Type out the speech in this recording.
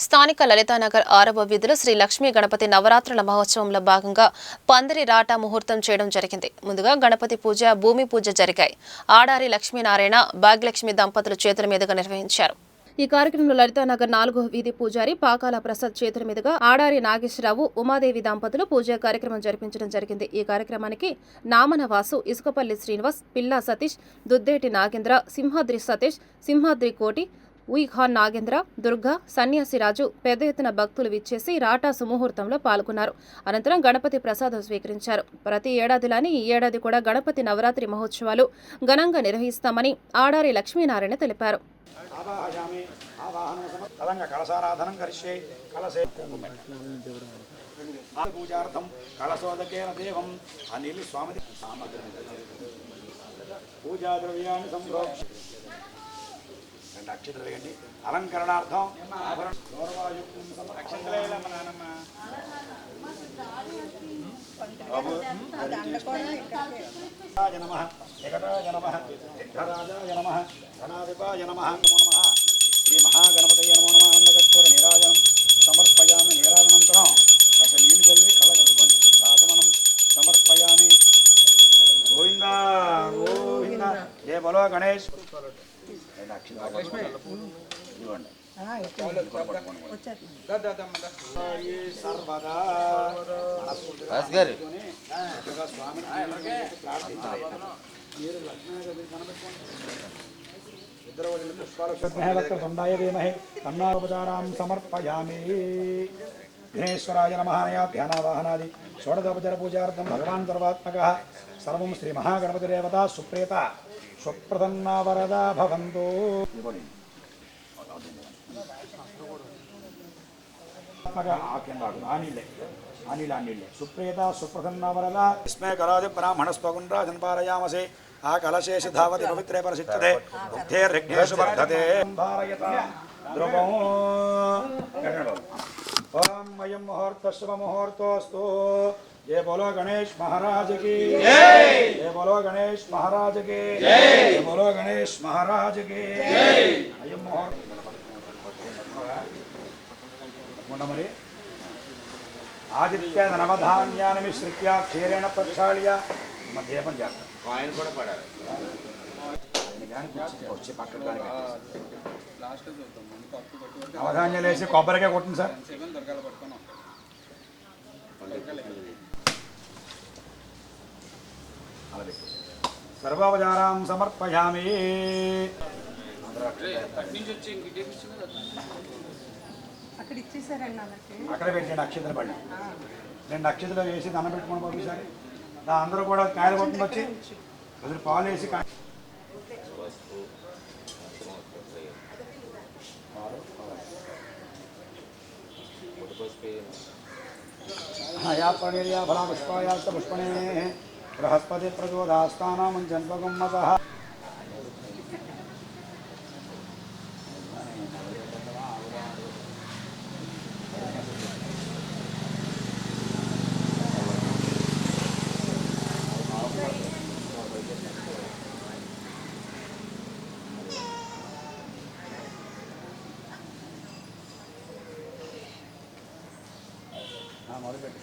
స్థానిక లలితానగర్ 6వ వీధిలో శ్రీ లక్ష్మీ గణపతి నవరాత్రుల మహోత్సవంలో భాగంగా పందిరి రాట ముహూర్తం చేయడం జరిగింది. ముందుగా గణపతి పూజ, భూమి పూజ జరిగాయి. ఆడారి లక్ష్మీనారాయణ, భాగ్యలక్ష్మి దంపతులు చేతుల మీదుగా నిర్వహించారు. ఈ కార్యక్రమంలో లలితానగర్ 4వ వీధి పూజారి పాకాల ప్రసాద్ చేతుల మీదుగా ఆడారి నాగేశ్వరరావు, ఉమాదేవి దంపతులు పూజా కార్యక్రమం జరిపించడం జరిగింది. ఈ కార్యక్రమానికి నామనవాసు, ఇసుకపల్లి శ్రీనివాస్, పిల్లా సతీష్, దుద్దేటి నాగేంద్ర, సింహాద్రి సతీష్, సింహాద్రి కోటి, ఉయిఖాన్ నాగేంద్ర, దుర్గా, సన్యాసిరాజు పెద్ద ఎత్తున భక్తులు విచ్చేసి రాటా సుముహూర్తంలో పాల్గొన్నారు. అనంతరం గణపతి ప్రసాదం స్వీకరించారు. ప్రతి ఏడాదిలాని ఈ ఏడాది కూడా గణపతి నవరాత్రి మహోత్సవాలు ఘనంగా నిర్వహిస్తామని ఆడారి లక్ష్మీనారాయణ తెలిపారు. అక్షతలు వేయండి. అలంకరణార్థం శ్రీ మహాగణపతయ నమో నమః. ఆనందకర్పూర నీరాజనం సమర్పయామి. నీరాజనంతరం అసలు నీళ్ళు చల్లి కళ్ళగద్దుకోండి. సాధమనం సమర్పయామి. గోవింద గోవింద. జయ బలో గణేష్. సర్వదా పుష్పాలుండాయ ధీమహి తన్నోపచారాం సమర్పయామి. విఘ్నేశ్వరాయ నమః. ధ్యానావాహనాది షోడశోపచార పూజార్థం భగవాన్ సర్వాత్మకః. సర్వం శ్రీ మహాగణపతిరేవత సుప్రేత స్వప్రసన్నా వరదా భవంతు. అనిలే సుప్రేత సుప్రసన్నా వరదా. విస్మయ కరాది బ్రాహ్మణస్వగుండ్రాజన్ పారయామసే. ఆ కలశేష ధావతి పవిత్రే పరిశిచ్చతే. బుద్ధేర్యజ్ఞేషు వర్ధతే. ధ్రువం. ఓం అయం ముహూర్త శుభ ముహూర్తోస్తు. जय बोलो गणेश महाराज की जय. जय बोलो गणेश महाराज की जय. जय बोलो गणेश महाराज की जय. मुंडमरी आदित्य नवधान्यानि मिश्रित्य क्षीरेण प्रक्षाल्य मध्ये पंजाब कायन కూడా పడాలి. వచ్చి పక్కన లాస్ట్ చూద్దాం. నవధాన్యాలు వేసి కొబ్బరికాయ కొట్టండి సార్. దొరకాల పట్టుకున్నాం. సర్వోపచారాం సమర్పయామి. అక్కడ పెట్టండి నక్షత్ర పడి. నేను నక్షత్రం వేసి దండం పెట్టుకుని పంపించాలి. అందరూ కూడా కాయలు కొట్టుకుని వచ్చి అసలు పాలు వేసి या फला पुष्पाया पुष्पणे बृहस्पति प्रचोदास्तानां जन्मगुम्मतः. మొదలుపెట్టి